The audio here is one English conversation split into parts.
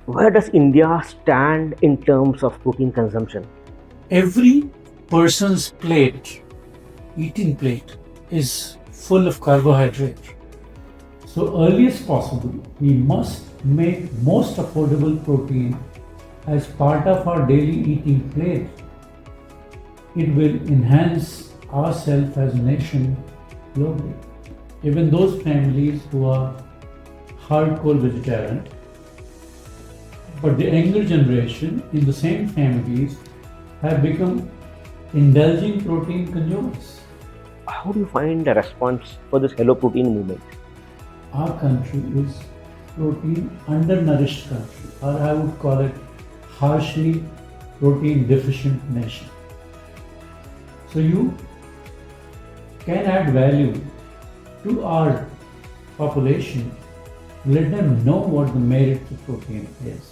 Where does India stand in terms of protein consumption? Every person's eating plate, is full of carbohydrate. So early as possible, we must make most affordable protein as part of our daily eating plate. It will enhance ourselves as a nation globally. Even those families who are hardcore vegetarian, but the younger generation in the same families have become indulging protein consumers. How do you find a response for this Hello Protein movement? Our country is protein undernourished country, or I would call it harshly protein deficient nation. So you can add value to our population, let them know what the merit of protein is.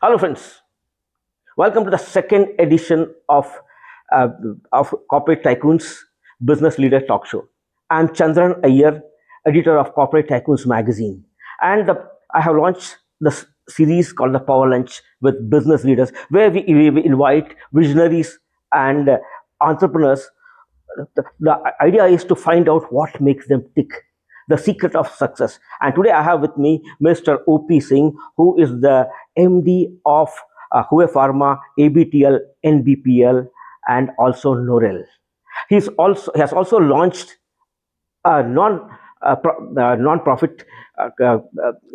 Hello, friends. Welcome to the second edition uh, of Corporate Tycoons Business Leader Talk Show. I'm Chandran Iyer, editor of Corporate Tycoons magazine, and I have launched the series called the Power Lunch with business leaders, where we invite visionaries and entrepreneurs. The idea is to find out what makes them tick, the secret of success. And today I have with me Mr. OP Singh, who is the MD of Hue Pharma, ABTL, NBPL, and also Norel. He has also launched a non-profit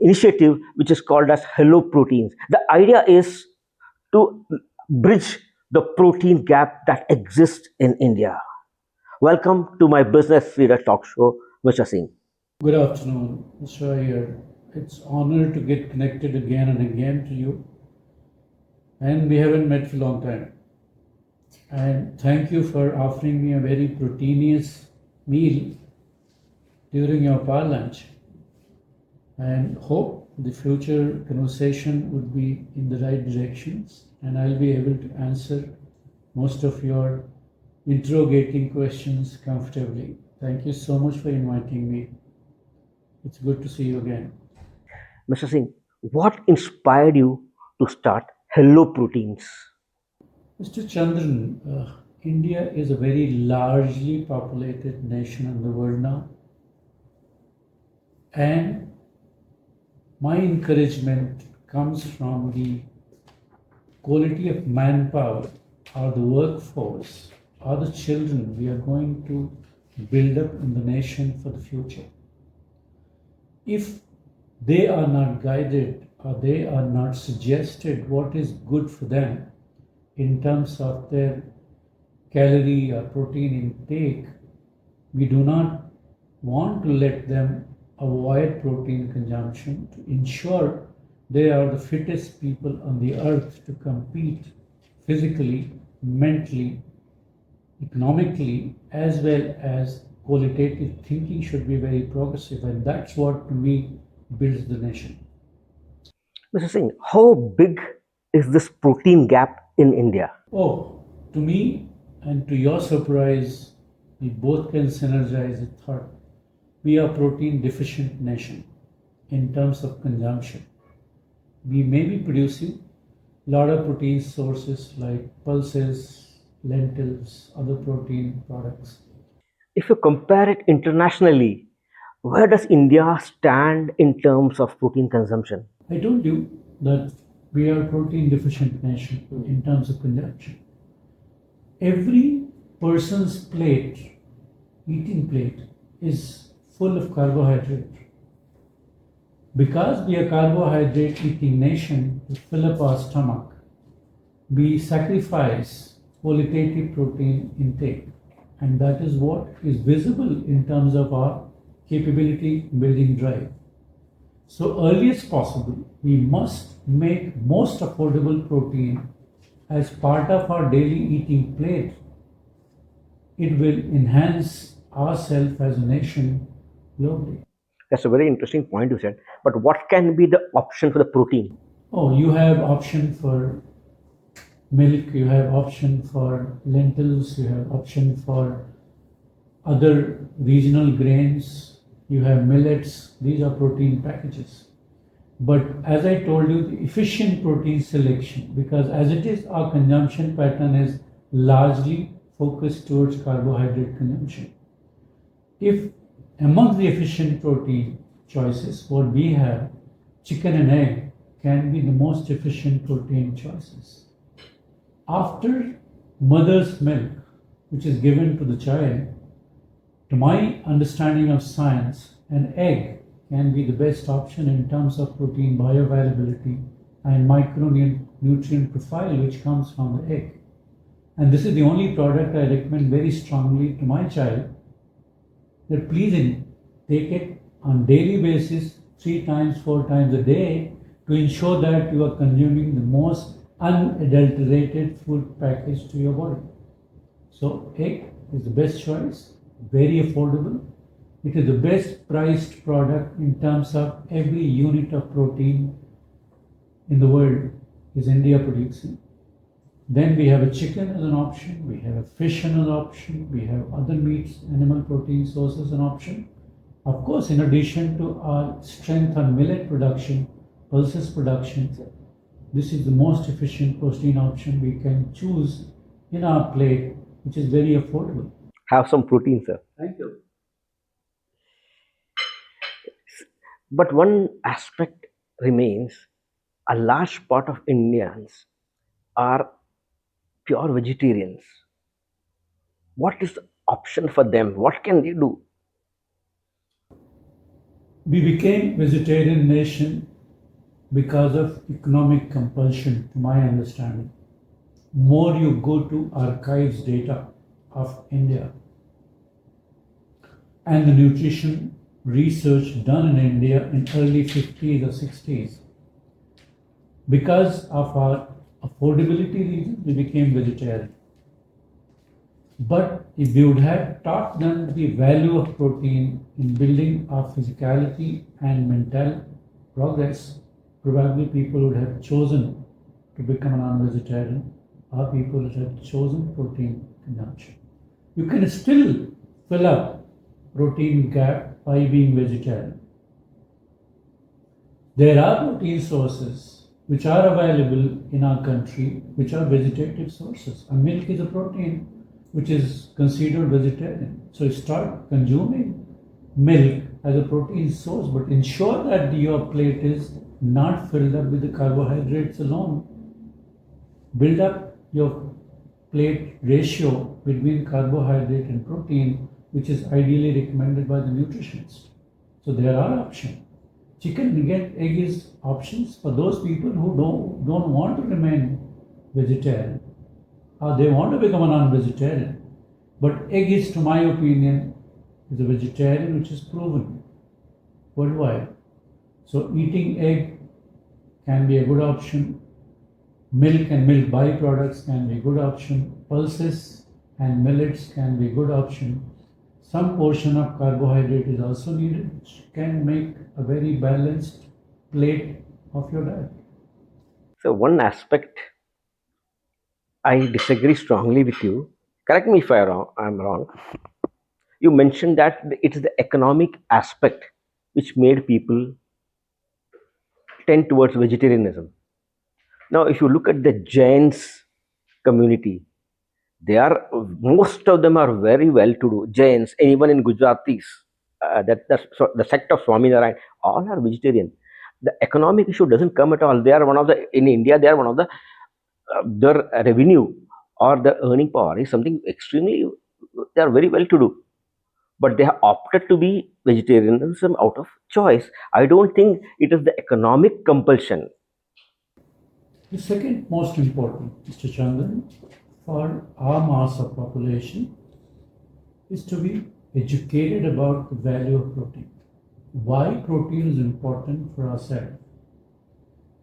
initiative which is called as Hello Proteins. The idea is to bridge the protein gap that exists in India. Welcome to my Business Leader Talk Show, Mr. Singh. Good afternoon, Mr. Iyer. It's honor to get connected again and again to you. And we haven't met for a long time. And thank you for offering me a very proteinous meal during your power lunch. And hope the future conversation would be in the right directions and I'll be able to answer most of your interrogating questions comfortably. Thank you so much for inviting me. It's good to see you again. Mr. Singh, what inspired you to start Hello Proteins? Mr. Chandran, India is a very largely populated nation in the world now. And my encouragement comes from the quality of manpower or the workforce or the children we are going to build up in the nation for the future. If they are not guided or they are not suggested what is good for them in terms of their calorie or protein intake, we do not want to let them avoid protein consumption to ensure they are the fittest people on the earth to compete physically, mentally, economically, as well as qualitative thinking should be very progressive, and that's what to me builds the nation. Mr. Singh, how big is this protein gap in India? Oh, to me and to your surprise, we both can synergize the thought. We are protein deficient nation in terms of consumption. We may be producing a lot of protein sources like pulses, lentils, other protein products. If you compare it internationally, where does India stand in terms of protein consumption? I told you that we are a protein deficient nation in terms of consumption. Every person's eating plate, is full of carbohydrate. Because we are carbohydrate eating nation, to fill up our stomach, we sacrifice qualitative protein intake. And that is what is visible in terms of our capability building drive. So early as possible, we must make most affordable protein as part of our daily eating plate. It will enhance ourselves as a nation globally. That's a very interesting point you said. But what can be the option for the protein? Oh, you have option for Milk, you have option for lentils, you have option for other regional grains, you have millets. These are protein packages. But as I told you, the efficient protein selection, because as it is, our consumption pattern is largely focused towards carbohydrate consumption. If among the efficient protein choices, what we have, chicken and egg can be the most efficient protein choices. After mother's milk, which is given to the child, to my understanding of science, an egg can be the best option in terms of protein bioavailability and micronutrient profile which comes from the egg. And this is the only product I recommend very strongly to my child, that please take it on daily basis, 3 times, 4 times a day, to ensure that you are consuming the most unadulterated food package to your body. So egg is the best choice, very affordable. It is the best priced product in terms of every unit of protein in the world is India producing. Then we have a chicken as an option, we have a fish as an option, we have other meats, animal protein sources as an option. Of course, in addition to our strength on millet production, pulses production, this is the most efficient protein option we can choose in our plate, which is very affordable. Have some protein, sir. Thank you. But one aspect remains: a large part of Indians are pure vegetarians. What is the option for them? What can they do? We became vegetarian nation because of economic compulsion, to my understanding. More you go to archives data of India and the nutrition research done in India in early 50s or 60s, because of our affordability reasons, we became vegetarian. But if we would have taught them the value of protein in building our physicality and mental progress, probably people would have chosen to become a non-vegetarian, or people would have chosen protein consumption. You can still fill up protein gap by being vegetarian. There are protein sources which are available in our country which are vegetative sources. And milk is a protein which is considered vegetarian. So start consuming milk as a protein source, but ensure that your plate is not filled up with the carbohydrates alone. Build up your plate ratio between carbohydrate and protein, which is ideally recommended by the nutritionist. So there are options. Chicken, again, egg is options for those people who don't want to remain vegetarian, or they want to become a non-vegetarian. But egg is, to my opinion, is a vegetarian which is proven worldwide. So eating egg can be a good option. Milk and milk byproducts can be a good option. Pulses and millets can be a good option. Some portion of carbohydrate is also needed, which can make a very balanced plate of your diet. So, one aspect I disagree strongly with you. Correct me if I'm wrong. You mentioned that it is the economic aspect which made people tend towards vegetarianism. Now, if you look at the Jains community, they are, most of them are very well to do. Jains, even in Gujaratis, the sect of Swaminarayan, all are vegetarian. The economic issue doesn't come at all. They are one of the, in India, they are one of the, their revenue or the earning power is something extremely, they are very well to do. But they have opted to be vegetarianism out of choice. I don't think it is the economic compulsion. The second most important, Mr. Chandran, for our mass of population is to be educated about the value of protein. Why protein is important for ourselves.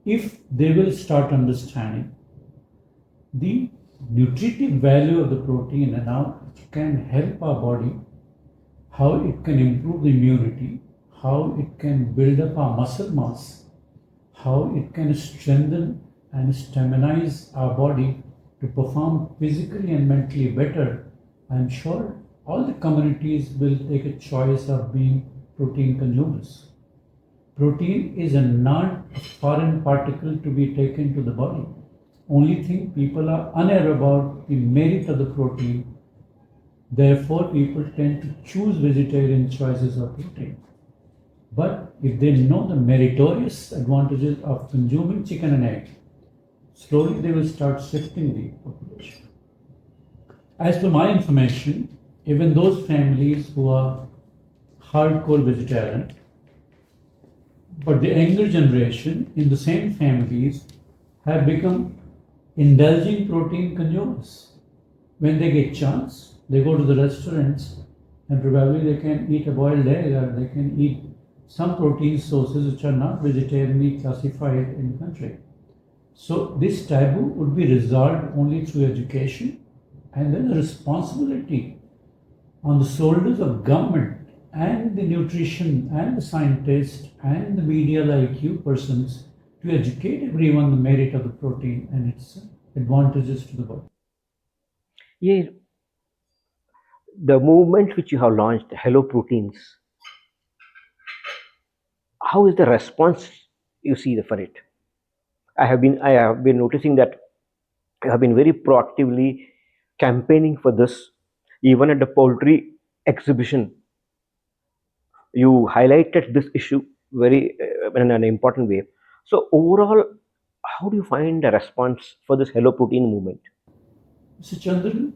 If they will start understanding the nutritive value of the protein and how it can help our body, how it can improve the immunity, how it can build up our muscle mass, how it can strengthen and staminize our body, to perform physically and mentally better, I'm sure all the communities will take a choice of being protein consumers. Protein is a not a foreign particle to be taken to the body. Only thing people are unaware about the merit of the protein. Therefore, people tend to choose vegetarian choices of protein. But if they know the meritorious advantages of consuming chicken and egg, slowly they will start shifting the population. As per my information, even those families who are hardcore vegetarian, but the younger generation in the same families have become indulging protein consumers. When they get chance, they go to the restaurants and probably they can eat a boiled egg or they can eat some protein sources which are not vegetarianly classified in the country. So this taboo would be resolved only through education, and then the responsibility on the shoulders of government and the nutrition and the scientists and the media like you persons to educate everyone the merit of the protein and its advantages to the body. Yeah, the movement which you have launched, Hello Proteins, how is the response you see for it? I have been noticing that you have been very proactively campaigning for this. Even at the poultry exhibition, you highlighted this issue very in an important way. So overall, how do you find the response for this Hello Protein movement? Mr. Chandran,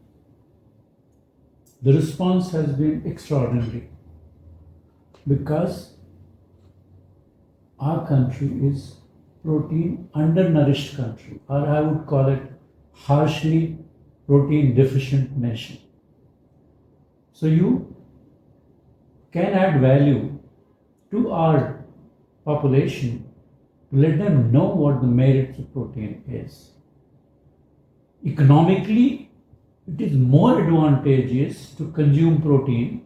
the response has been extraordinary because our country is protein undernourished country, or I would call it harshly protein deficient nation. So you can add value to our population to let them know what the merits of protein is. Economically, it is more advantageous to consume protein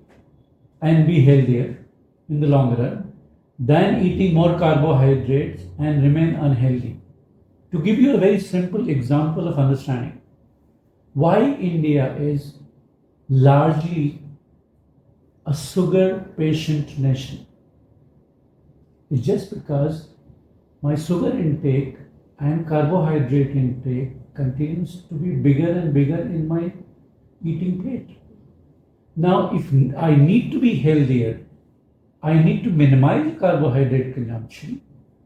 and be healthier in the long run than eating more carbohydrates and remain unhealthy. To give you a very simple example of understanding why India is largely a sugar patient nation, it's just because my sugar intake and carbohydrate intake continues to be bigger and bigger in my eating plate. Now, if I need to be healthier, I need to minimize carbohydrate consumption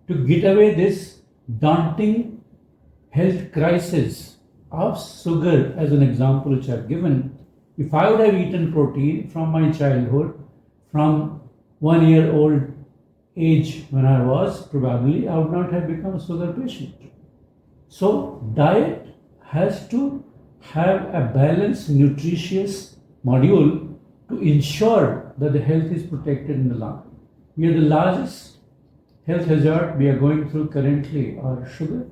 to get away this daunting health crisis of sugar, as an example which I've given. If I would have eaten protein from my childhood, from 1 year old age when I was, probably I would not have become a sugar patient. So, diet has to have a balanced, nutritious module to ensure that the health is protected in the long run. We are the largest health hazard we are going through currently are sugar.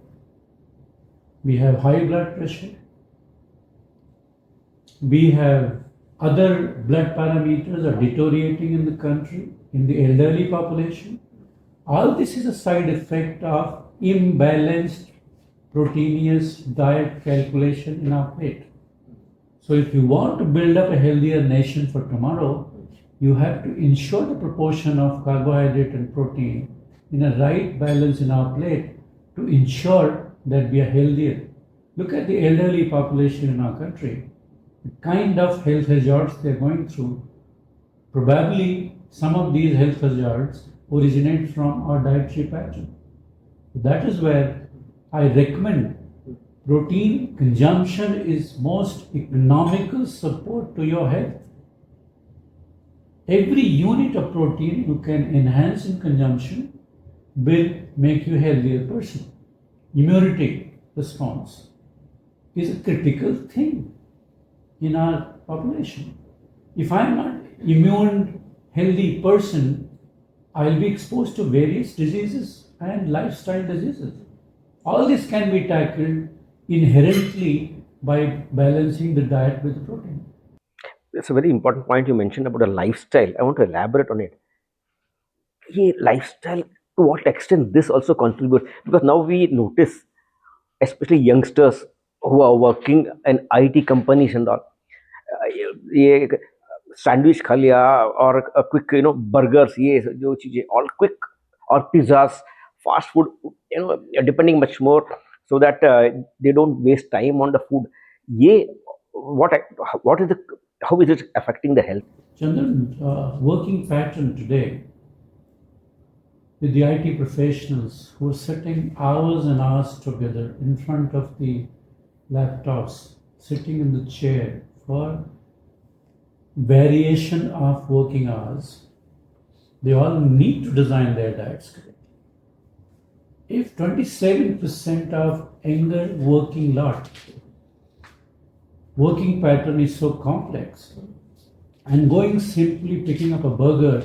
We have high blood pressure. We have other blood parameters are deteriorating in the country, in the elderly population. All this is a side effect of imbalanced proteinous diet calculation in our plate. So if you want to build up a healthier nation for tomorrow, you have to ensure the proportion of carbohydrate and protein in a right balance in our plate to ensure that we are healthier. Look at the elderly population in our country, the kind of health hazards they are going through. Probably some of these health hazards originate from our dietary pattern. That is where I recommend protein consumption is most economical support to your health. Every unit of protein you can enhance in consumption will make you a healthier person. Immunity response is a critical thing in our population. If I am not immune healthy person, I'll be exposed to various diseases and lifestyle diseases. All this can be tackled inherently by balancing the diet with protein. That's a very important point you mentioned about a lifestyle. I want to elaborate on it. Yeah, lifestyle, to what extent this also contributes? Because now we notice, especially youngsters, who are working in IT companies and all, ये sandwich खा लिया और quick burgers, ये जो चीज़ें all quick, और pizzas, fast food, depending much more, so that they don't waste time on the food. ये what what is the how is it affecting the health? Chandran, working pattern today with the IT professionals who are sitting hours and hours together in front of the laptops, sitting in the chair for variation of working hours, they all need to design their diets correctly. If 27% of younger working pattern is so complex, and going simply picking up a burger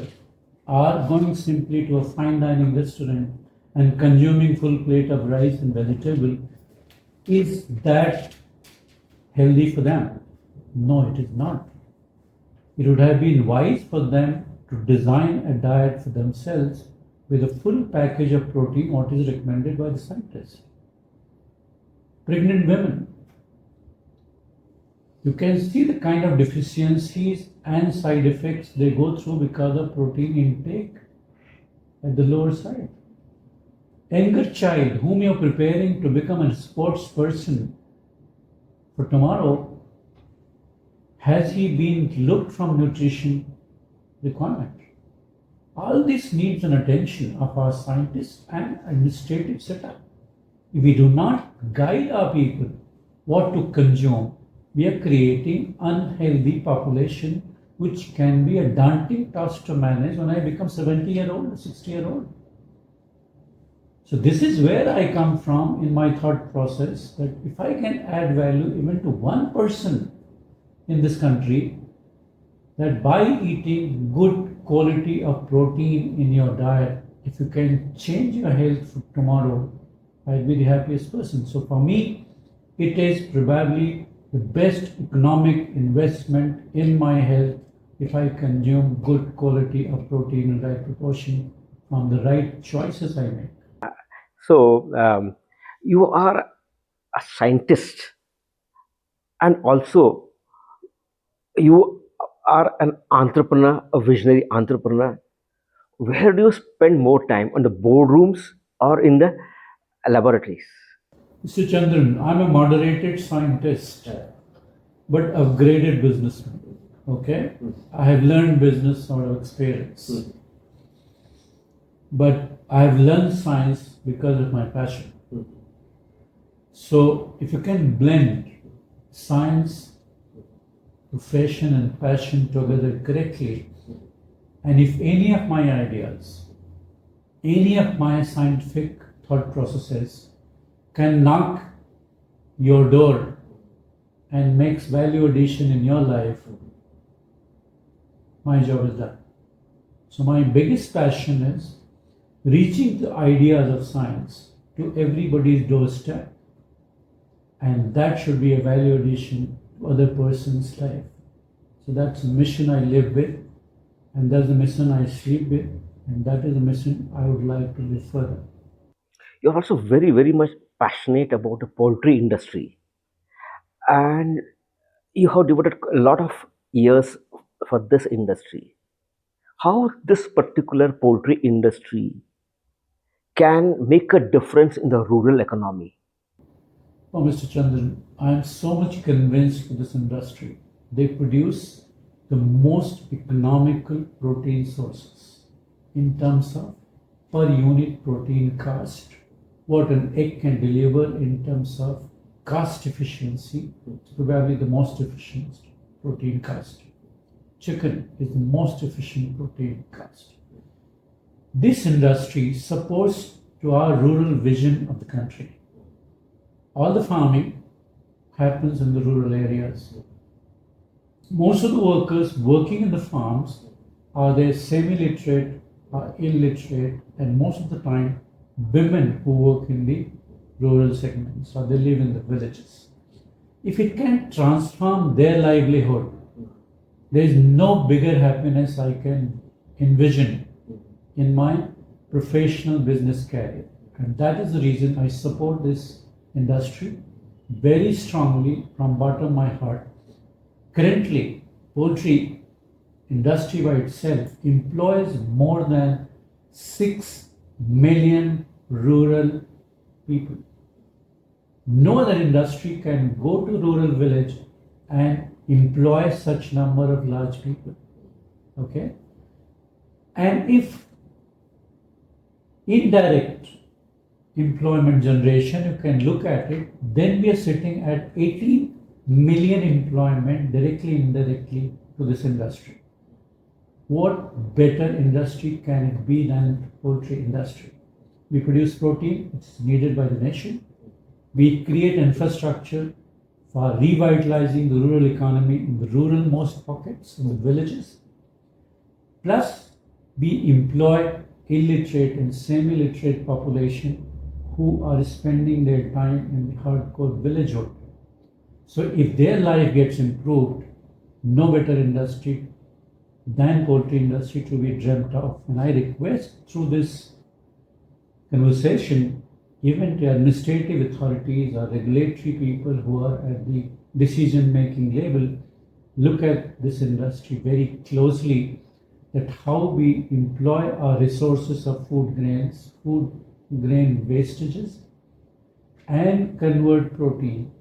or going simply to a fine dining restaurant and consuming full plate of rice and vegetable, is that healthy for them? No, it is not. It would have been wise for them to design a diet for themselves with a full package of protein, what is recommended by the scientists. Pregnant women, you can see the kind of deficiencies and side effects they go through because of protein intake at the lower side. Younger child whom you're preparing to become a sports person for tomorrow, has he been looked from nutrition requirement? All this needs an attention of our scientists and administrative setup. If we do not guide our people what to consume, we are creating unhealthy population, which can be a daunting task to manage when I become 70-year-old or 60-year-old. So this is where I come from in my thought process, that if I can add value even to one person in this country, that by eating good quality of protein in your diet, if you can change your health for tomorrow, I'll be the happiest person. So for me, it is probably the best economic investment in my health if I consume good quality of protein in right proportion from the right choices I make. So you are a scientist, and also you are an entrepreneur, a visionary entrepreneur. Where do you spend more time, on the boardrooms or in the laboratories? Mr. Chandran, I'm a moderated scientist, but upgraded businessman. Okay? I have learned business out of experience. But I have learned science because of my passion. So if you can blend science, profession, and passion together correctly, and if any of my ideas, any of my scientific thought processes can knock your door and makes value addition in your life, my job is done. So my biggest passion is reaching the ideas of science to everybody's doorstep, and that should be a value addition to other person's life. So that's a mission I live with, and that's the mission I sleep with, and that is the mission I would like to live further. You're also very, very much passionate about the poultry industry, and you have devoted a lot of years for this industry. How this particular poultry industry can make a difference in the rural economy? Oh, Mr. Chandran, I am so much convinced with this industry. They produce the most economical protein sources in terms of per unit protein cost, what an egg can deliver in terms of cost efficiency. It's probably the most efficient protein cost. Chicken is the most efficient protein cost. This industry supports to our rural vision of the country. All the farming happens in the rural areas. Most of the workers working in the farms are they semi-literate or illiterate, and most of the time women who work in the rural segments or they live in the villages. If it can transform their livelihood, there is no bigger happiness I can envision in my professional business career. And that is the reason I support this industry. very strongly from bottom of my heart. Currently, poultry industry by itself employs more than 6 million rural people. No other industry can go to rural village and employ such number of large people. Okay? And if indirect employment generation, you can look at it, then we are sitting at 18 million employment directly, indirectly to this industry. What better industry can it be than poultry industry? We produce protein, it's needed by the nation. We create infrastructure for revitalizing the rural economy in the rural most pockets, in the villages. Plus, we employ illiterate and semi-literate population who are spending their time in the hardcore villagehood. So if their life gets improved, no better industry than poultry industry to be dreamt of. And I request through this conversation, even to administrative authorities or regulatory people who are at the decision-making level, look at this industry very closely, that how we employ our resources of food grains, food grain wastages, and convert protein,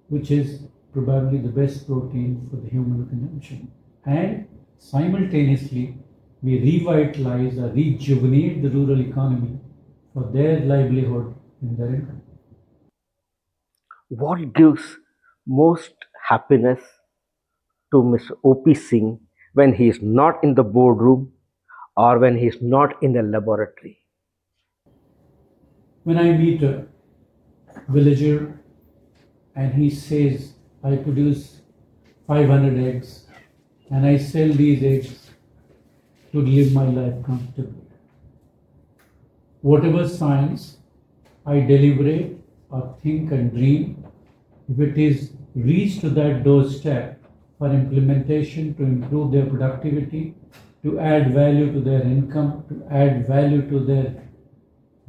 which is probably the best protein for the human consumption. And simultaneously, we revitalize or rejuvenate the rural economy for their livelihood and their income. What gives most happiness to Mr. O.P. Singh when he is not in the boardroom or when he is not in the laboratory? When I meet a villager and he says, I produce 500 eggs and I sell these eggs to live my life comfortably. Whatever science I deliberate or think and dream, if it is reached to that doorstep for implementation to improve their productivity, to add value to their income, to add value to their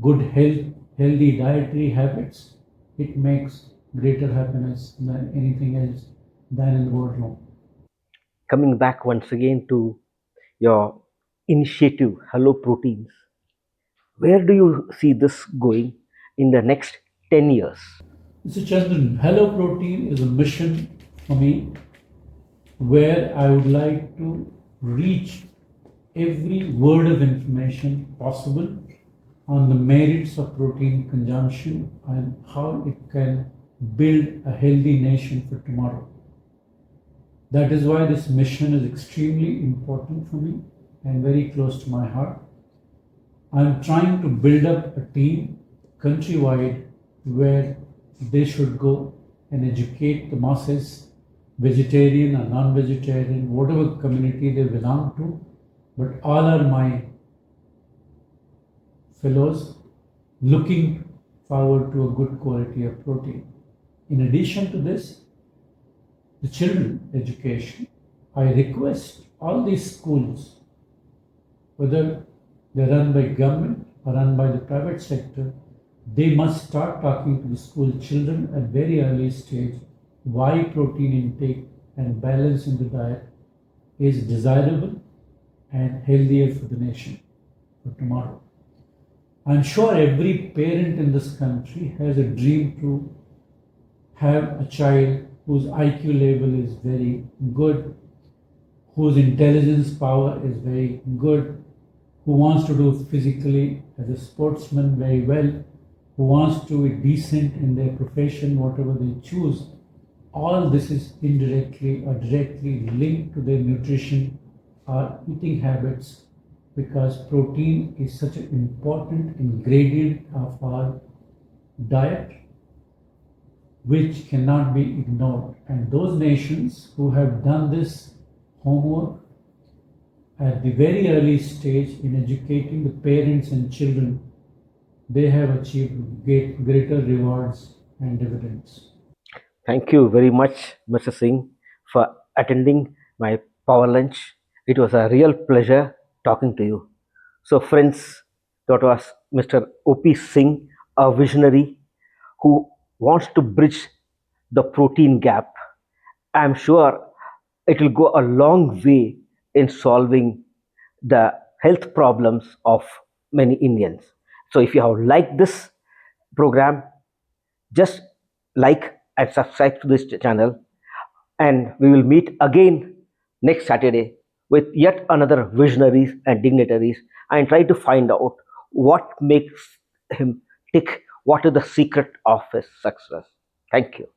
good health, healthy dietary habits, it makes greater happiness than anything else than in the boardroom. Coming back once again to your initiative, Hello Proteins, where do you see this going in the next 10 years? Mr. Chandran, Hello Protein is a mission for me where I would like to reach every word of information possible on the merits of protein consumption and how it can build a healthy nation for tomorrow. That is why this mission is extremely important for me and very close to my heart. I'm trying to build up a team countrywide where they should go and educate the masses, vegetarian or non-vegetarian, whatever community they belong to, but all are my fellows looking forward to a good quality of protein. In addition to this, the children education. I request all these schools, whether they're run by government or run by the private sector, they must start talking to the school children at very early stage why protein intake and balance in the diet is desirable and healthier for the nation for tomorrow. I'm sure every parent in this country has a dream to have a child whose IQ level is very good, whose intelligence power is very good, who wants to do physically as a sportsman very well, who wants to be decent in their profession, whatever they choose. All this is indirectly or directly linked to their nutrition or eating habits, because protein is such an important ingredient of our diet which cannot be ignored. And those nations who have done this homework at the very early stage in educating the parents and children, they have achieved greater rewards and dividends. Thank you very much, Mr. Singh, for attending my power lunch. It was a real pleasure talking to you. So, friends, that was Mr. O.P. Singh, a visionary who wants to bridge the protein gap, I'm sure it will go a long way in solving the health problems of many Indians. So, if you have liked this program, just like and subscribe to this channel, and we will meet again next Saturday with yet another visionaries and dignitaries and try to find out what makes him tick, what is the secret of his success. Thank you.